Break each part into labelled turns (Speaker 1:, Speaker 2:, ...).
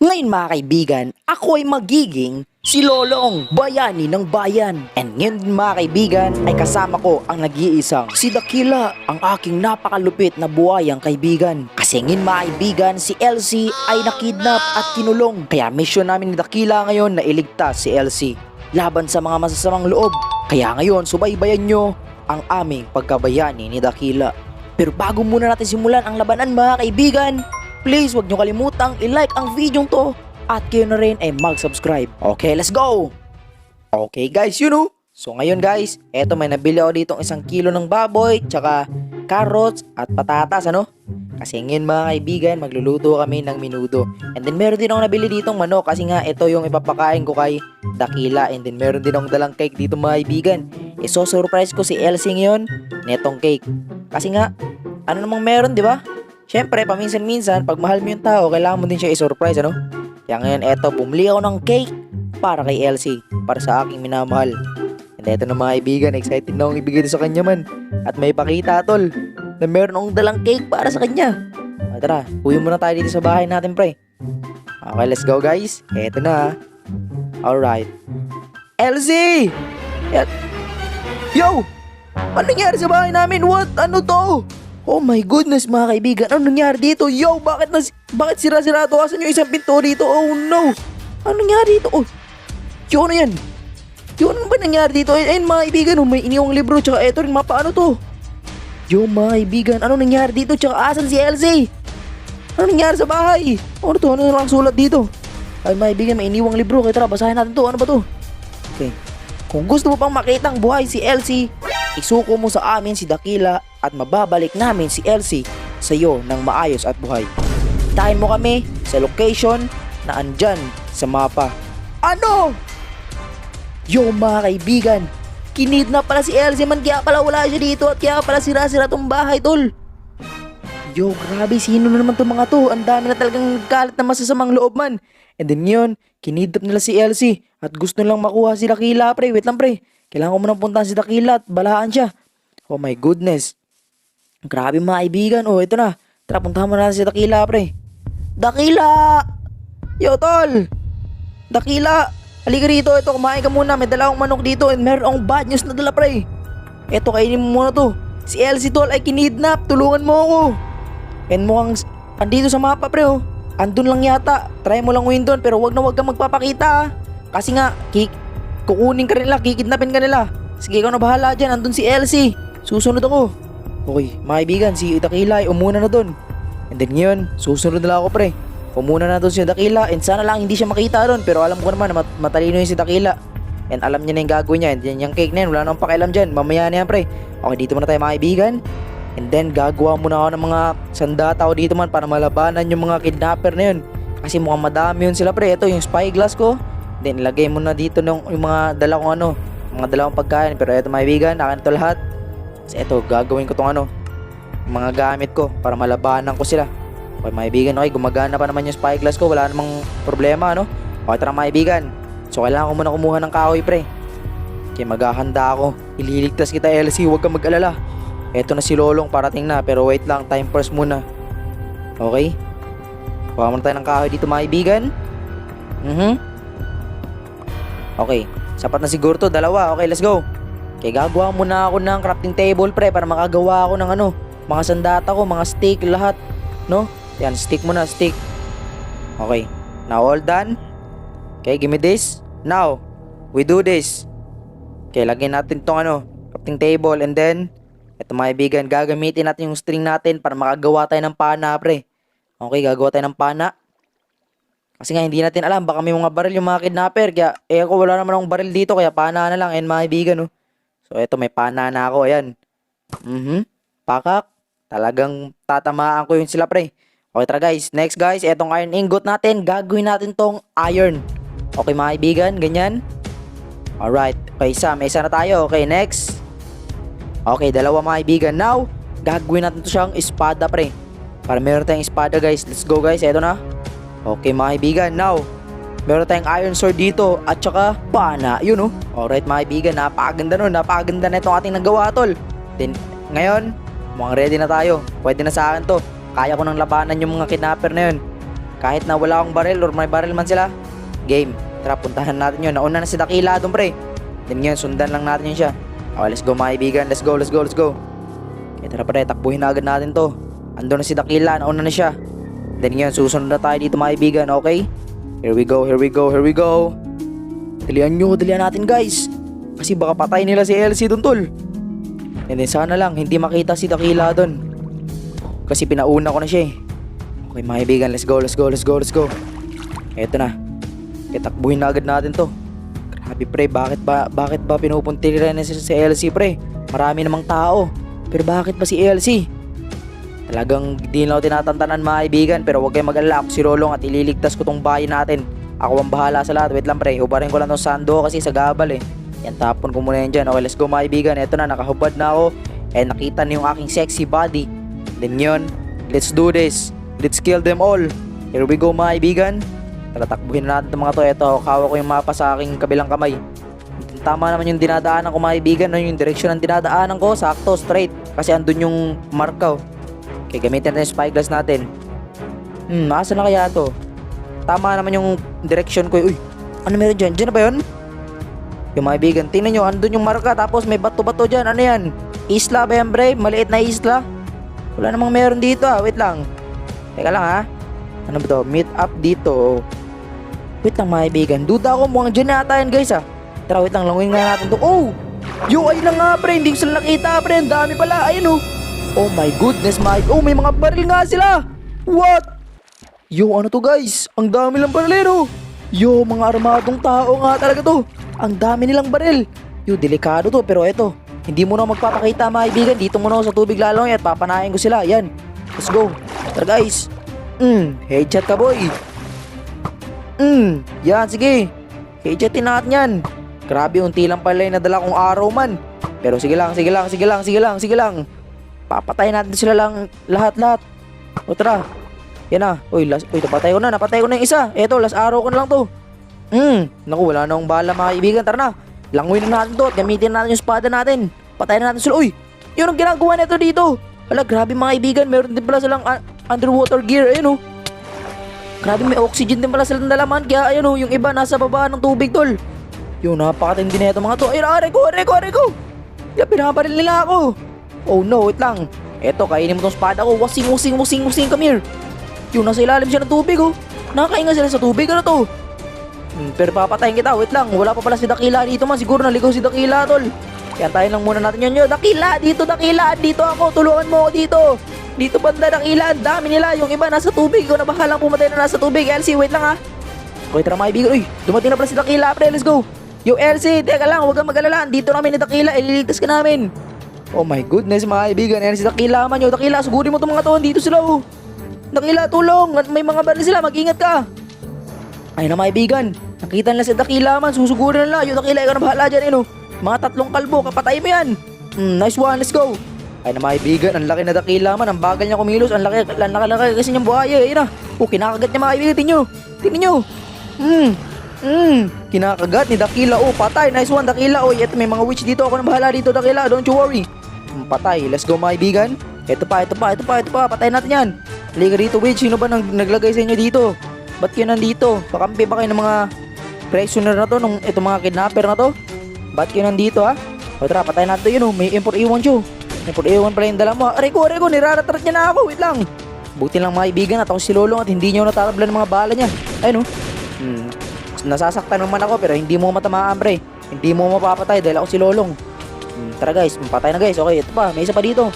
Speaker 1: Ngayon mga kaibigan, ako ay magiging si Lolong, bayani ng bayan. And ngayon mga kaibigan ay kasama ko ang nag-iisang si Dakila, ang aking napakalupit na buhayang kaibigan. Kasi ngayon mga kaibigan, si Elsie ay nakidnap at kinulong. Kaya mission namin ni Dakila ngayon na iligtas si Elsie laban sa mga masasamang loob. Kaya ngayon subaybayan nyo ang aming pagkabayani ni Dakila. Pero bago muna natin simulan ang labanan mga kaibigan, please wag nyo kalimutang i-like ang video to at kayo na rin ay mag-subscribe. Okay, let's go! Okay guys, So ngayon guys, eto may nabili ako ditong 1 kilo ng baboy, tsaka carrots at patatas, Kasi ngayon mga kaibigan, magluluto kami ng minudo. And then meron din akong nabili ditong manok kasi nga ito yung ipapakain ko kay Dakila. And then meron din akong dalang cake dito mga kaibigan. So-surprise ko si Elsie ngayon netong cake. Kasi nga, ano namang meron, di ba? Siyempre, paminsan-minsan, pag mahal mo yung tao, kailangan mo din siya i-surprise, Kaya ngayon, eto, bumili ako ng cake para kay Elsie, para sa aking minamahal. And eto na mga kaibigan, excited na akong ibigay sa kanya man. At may pakita, tol, na meron akong dalang cake para sa kanya. Tara, uwi muna tayo dito sa bahay natin, pre. Okay, let's go, guys. Eto na, Alright. Elsie! Yo! Ano nangyari sa bahay namin? What? Ano to? Oh my goodness mga kaibigan, ano nangyari dito? Yo, bakit sira-sira to? Asan yung isang pinto dito? Oh no! Ano nangyari dito? Oh, yo, ano yan? Yo, ano ba nangyari dito? Ayun mga kaibigan, may iniwang libro, tsaka eto rin mapa, ano to? Yo mga kaibigan, ano nangyari dito? Tsaka asan si Elsie? Ano nangyari sa bahay? Ano to? Ano lang sulat dito? Ay mga kaibigan, may iniwang libro, kaya tara, basahin natin to. Ano ba to? Okay. Kung gusto mo pang makitang buhay si Elsie, isuko mo sa amin si Dakila at mababalik namin si Elsie sa iyo ng maayos at buhay. Tahin mo kami sa location na andyan sa mapa. Ano? Yo mga kaibigan, kinidnap pala si Elsie man, kaya pala wala siya dito at kaya pala sira-sira tong bahay, tol. Yo, grabe, sino na naman tong mga to? Ang dami na talagang galit na masasamang loob man. And then yun, kinidnap nila si Elsie at gusto nilang makuha si Dakila, pre. Wait lang, pre. Kailangan ko munang puntahan si Dakila at balaan siya. Oh my goodness. Grabe mga kaibigan. Oh, ito na. Tara, puntahan mo na si Dakila, pre. Dakila! Yo, tol! Dakila! Halika rito. Ito, kumain ka muna. May dala akong manok dito and meron akong bad news na dala, pre. Ito, kainin mo muna to. Si Elsie, tol, ay kinidnap. Tulungan mo ako. And mukhang andito sa mapa, pre, oh. Andun lang yata. Try mo lang uwin doon pero wag kang magpapakita, Kasi nga, kukunin ka nila, kikidnapin ka nila. Sige, ikaw na bahala dyan. Andun si Elsie. Susunod ako. Okay, mga kaibigan, si Dakila ay umuna na doon. And then ngayon, susunod na lang ako, pre. Umuna na doon si Dakila and sana lang hindi siya makita doon. Pero alam ko naman na matalino yun si Dakila. And alam niya na yung gagawin niya. And yan yung cake na yan, wala nang pakialam dyan. Mamaya na yan, pre. Okay, dito muna tayo mga kaibigan. And then gagawa muna ako ng mga sandata dito man para malabanan yung mga kidnapper na yun. Kasi mukhang madami yun sila, pre. Ito yung spyglass ko. Then ilagay mo na dito yung mga dala kong mga dala kong pagkain. Pero ito mga kaibigan, akin ito lahat. Kasi ito, gagawin ko tong mga gamit ko para malabanan ko sila. Okay mga kaibigan, okay, gumagana pa naman yung spyglass ko. Wala namang problema, Okay, tara mga kaibigan. So kailangan ko muna kumuha ng kahoy, pre. Okay, maghahanda ako. Ililigtas kita, Elsie, huwag kang mag-alala. Eto na si Lolong, parating na. Pero wait lang, time first muna. Okay. Kuha muna tayo ng kahoy dito mga kaibigan. Okay, sapat na siguro to, 2. Okay, let's go. Okay, gagawa muna ako ng crafting table, pre, para makagawa ako ng mga sandata ko, mga stick, lahat. Yan, stick muna, stick. Okay, now all done. Okay, give me this. Now, we do this. Okay, lagyan natin tong crafting table and then ito mga kaibigan, gagamitin natin yung string natin para makagawa tayo ng pana, pre. Okay, gagawa tayo ng pana. Kasi nga hindi natin alam, baka may mga baril yung mga kidnapper. Kaya, ako wala naman akong baril dito, kaya pana na lang. Ayan mga kaibigan, So, ito may pana na ako, ayan. Pakak. Talagang tatamaan ko yun sila, pre. Okay, tara guys. Next guys, etong iron ingot natin, gagawin natin tong iron. Okay mga kaibigan, ganyan. Alright. Okay, may isa na tayo. Okay, next. Okay, 2 mga kaibigan. Now, gagawin natin to siyang espada, pre. Para meron tayong espada, guys. Let's go, guys. Eto na. Okay, mga kaibigan. Now, meron tayong iron sword dito. At saka, pana. Yun, Alright, mga kaibigan. Napakaganda nun. Napakaganda na itong ating nagawa, tol. Then, ngayon, mukhang ready na tayo. Pwede na sa akin to. Kaya ko nang labanan yung mga kidnapper na yun. Kahit na wala akong baril or may baril man sila. Game. Tara, puntahan natin yun. Nauna na si Dakila doon pre. Then ngayon, sundan lang natin yun siya. Okay, let's go mga kaibigan. Let's go, let's go, let's go. Okay, tara pre, takbuhin na agad natin to. Andun na si Dakila, nauna na siya. Then ngayon, susunod na tayo dito mga kaibigan, okay? Here we go, here we go, here we go. Dalian nyo, dalian natin guys. Kasi baka patay nila si Elsie dun tol. And then sana lang, hindi makita si Dakila dun. Kasi pinauna ko na siya eh. Okay mga kaibigan, let's go, let's go, let's go, let's go. Eto na. Okay, takbuhin na agad natin to. Grabe pre, bakit ba pinupunti rin si Elsie pre? Marami namang tao. Pero bakit ba si Elsie? Talagang di na ako tinatantanan mga kaibigan. Pero huwag kayong mag-alala, ako si Rolong at ililigtas ko tong bayan natin. Ako ang bahala sa lahat. Wait lang pre, hubarin ko lang tong sando kasi sa gabal eh. Yan, tapon ko muna yan dyan. Okay, let's go mga kaibigan. Eto na, nakahubad na ako. Eh, nakita niyo yung aking sexy body. Then yun, let's do this. Let's kill them all. Here we go mga kaibigan. Tatakbuhin na natin itong mga to. Eto, hawak ko yung mapa sa aking kabilang kamay. Tama naman yung dinadaanan ko mga kaibigan. No? Yung direksyon ng dinadaanan ko, sakto, straight. Kasi andun yung markaw. Okay, gamitin natin yung spyglass natin. Asa na kaya to? Tama naman yung direction ko. Uy, ano meron dyan? Dyan na ba yun? Yung mga kaibigan, tingnan nyo, andun yung marka. Tapos may bato-bato dyan. Ano yan? Isla ba yan, bre? Maliit na isla? Wala namang meron dito Wait lang. Teka lang ha. Ano ba to? Meet up dito. Wait lang mga kaibigan. Duda ako mukhang dyan yata yan guys Tara, wait lang. Languin nga natin to. Oh! Yo, ayun na nga pre. Hindi ko sila nakita pre. Ang dami pala. Ayun Oh my goodness, oh, may mga baril nga sila. What? Yo, ano to guys? Ang dami lang baril Yo, mga armadong tao nga talaga to. Ang dami nilang baril. Yo, delikado to. Pero eto, hindi mo na magpapakita mga kaibigan. Dito muna ako sa tubig lalong at papanayin ko sila. Yan. Let's go. Tara guys. Headshot ka boy. Yan, sige. Headshotin natin yan. Grabe, unti lang pala yung nadala kong arrow man. Pero sige lang, sige lang, sige lang, sige lang, sige lang. Papatayin natin sila lang lahat-lahat. O tara. Yan na. Uy, napatay ko na. Napatay ko na yung isa. Eto, last arrow ko na lang to. Naku, wala na akong bala mga kaibigan. Tara na. Languin na natin to at gamitin natin yung espada natin. Patayin na natin sila. Uy, yun ang ginagawa nito dito. Hala, grabe mga kaibigan. Meron din pala silang underwater gear. Ayun Grabe, may oxygen din pala silang dalaman. Kaya ayun yung iba nasa baba ng tubig tol. Yun, napakatindi na ito mga to. Ayun, aray ko. Yan, pinabaril nila ako. Oh no, wait lang. Eto, kainin mo tong espada ko. Wasing, come here. Yun, nasa ilalim siya ng tubig Nakakainga sila sa tubig, ano to? Pero papatayin kita, wait lang. Wala pa pala si Dakila dito man. Siguro naligaw si Dakila, tol. Kaya tayo lang muna natin yun. Yo, Dakila, dito Dakila. Dito ako, tulungan mo ako dito. Dito banda Dakila, ang dami nila. Yung iba nasa tubig. Ikaw na bahalang pumatay na nasa tubig. Elsie, wait lang Okay, tara mga ibigan. Uy, dumating na pala si Dakila, pre. Let's go. Yo, Elsie, teka lang. Huwag kang mag-alala. Dito namin ni Dakila. Ililigtas ka namin. Oh my goodness mga kaibigan. Ayan si Dakila man. Yo, Dakila, sugurin mo itong mga to. Dito sila Dakila, tulong. May mga baril sila. Mag-ingat ka. Ayun na mga kaibigan. Nakita nila si Dakila man. Susugurin nila. Yo, Dakila, ikaw na bahala dyan. Mga 3 kalbo. Kapatay mo yan. Nice one. Let's go. Ayun na mga kaibigan. Ang laki na Dakila man. Ang bagal niya kumilos. Ang laki kasi niyang buhaya. Ayun na. Kinakagat niya mga kaibigan. Tingnan nyo. Kinakagat ni Dakila. Patay. Nice one Dakila. Ito may mga witch dito. Ako na bahala dito Dakila. Don't you worry. Patay. Let's go mga kaibigan. Ito pa. Patay natin yan. Halika dito witch. Sino ba naglagay sa inyo dito? Ba't kayo nandito? Pakampi ba kayo ng mga prisoner na to? Itong mga kidnapper na to? Ba't kayo nandito Tara, patay natin yun May M4A1 siyo. M4A1 pala yung dala mo Aray ko. Niraratrat niya na ako. Wait lang. Buti lang mga kaibigan at ako si Lolong at hindi niyo natatablan ng mga bala niya. Ayun Nasasaktan naman ako pero hindi mo matamaan pre. Hindi mo mapapatay dahil ako si Lolong. Tara guys, patay na guys. Okay, ito pa, may isa pa dito.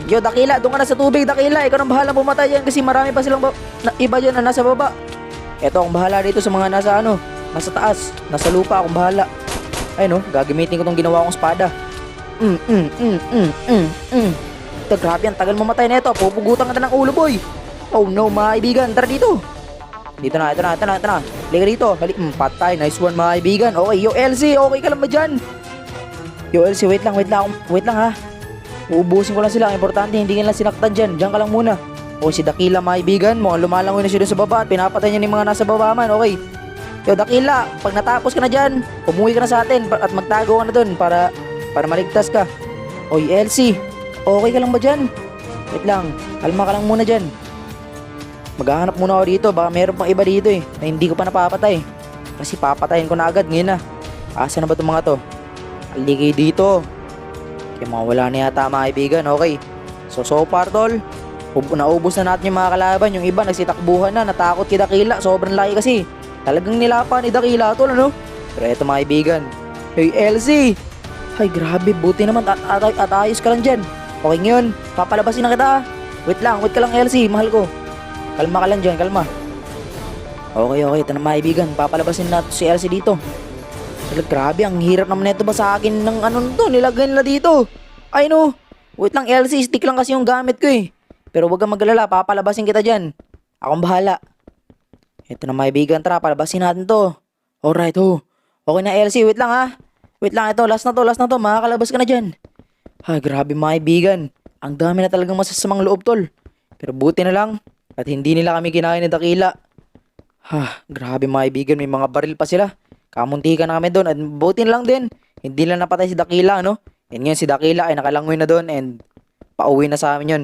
Speaker 1: Yo, Dakila, doon ka na sa tubig Dakila. Ikaw nang bahala pumatay dyan kasi marami pa silang iba dyan na nasa baba. Ito akong bahala dito sa mga nasa nasa taas, nasa lupa akong bahala. Ayun gagamitin ko tong ginawa kong espada. Ito, grabe ang tagal mamatay na ito. Pupugutan ka na ng ulo boy. Oh no mga kaibigan, tara dito. Ito na. Liga dito. Patay. Nice one mga kaibigan. Okay, yo Elsie, okay ka lang ba dyan? Yo Elsie, wait lang ha. Uubusin ko lang sila. Ang importante, hindi nila sinaktan dyan. Diyan ka lang muna. Okay, si Dakila mga kaibigan. Mukhang lumalangoy na siya dun sa baba at pinapatay niya yung mga nasa baba man. Okay. Yo Dakila, pag natapos ka na dyan, umuwi ka na sa atin at magtago ka na dun para maligtas ka. Oy Elsie, okay ka lang ba dyan? Wait lang, kalma ka lang muna dyan. Maghahanap muna ako dito. Baka meron pang iba dito eh. Na hindi ko pa napapatay. Kasi papatayin ko na agad ngayon na. Asa na ba itong mga to? Haligay dito. Kaya mawala na yata mga kaibigan. Okay. So far tol. Naubos na natin yung mga kalaban. Yung iba nagsitakbuhan na. Natakot kay Dakila. Sobrang laki kasi. Talagang nilapa ni Dakila tol ano. Pero eto mga kaibigan. Hey Elsie. Ay grabe. Buti naman. At ayos ka lang dyan. Okay ngayon. Papalabasin na kita. Wait ka lang Elsie. Mahal ko. Kalma ka lang dyan, kalma. Okay, ito na mga kaibigan. Papalabasin natin si Elsie dito. Grabe, ang hirap naman nito ba sa akin ng ano to, nilagay nila dito. Ay no, wait lang Elsie, stick lang kasi yung gamit ko eh. Pero wag kang magalala, papalabasin kita dyan. Akong bahala. Ito na mga kaibigan, tara, palabasin natin to. Alright, okay na Elsie, wait lang ha. Wait lang, ito, last na to, makakalabas ka na dyan. Ay, grabe mga kaibigan. Ang dami na talagang masasamang loob tol. Pero buti na lang. At hindi nila kami kinain ni Dakila. Grabe mga kaibigan, may mga baril pa sila. Kamunti ka na kami doon. At buti na lang din, hindi lang napatay si Dakila, no? And ngayon si Dakila ay nakalangoy na doon and pauwi na sa amin yun.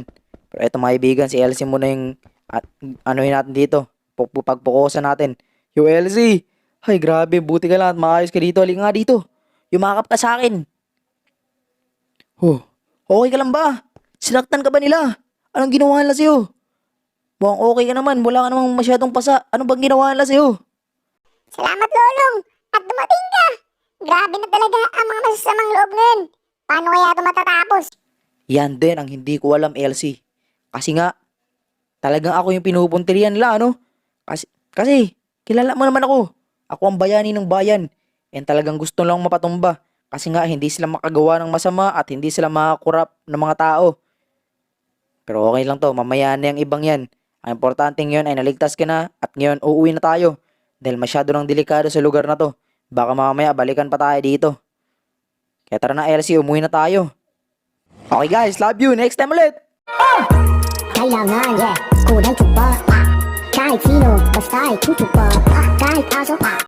Speaker 1: Pero eto mga kaibigan, si Elsie muna yung anuhin natin dito. Pagpukusan natin. Yo Elsie! Ay grabe, buti ka lang at maayos ka dito. Halika nga dito. Yumakap ka sa akin. Okay ka lang ba? Sinaktan ka ba nila? Anong ginawa nila sa'yo? Mukhang okay ka naman, wala ka namang masyadong pasa. Ano bang ginawa nila sa'yo?
Speaker 2: Salamat, Lolong. At dumating ka. Grabe na talaga ang mga masasamang loob ngayon. Paano kaya ito matatapos?
Speaker 1: Yan din ang hindi ko alam, Elsie. Kasi nga, talagang ako yung pinupuntilian nila, ano? Kasi, kilala mo naman ako. Ako ang bayani ng bayan. And talagang gusto lang mapatumba. Kasi nga, hindi sila makagawa ng masama at hindi sila makakurap ng mga tao. Pero okay lang to, mamaya na yung ibang yan. Ang importante ngayon ay naligtas ka na at ngayon uuwi na tayo. Dahil masyado nang delikado sa lugar na to. Baka mamaya balikan pa tayo dito. Kaya tara na Elsie, umuwi na tayo. Okay guys, love you. Next time ulit.
Speaker 2: Kailangan, score'y tupa. Kahit sino, basta'y tutupa. Kahit aso,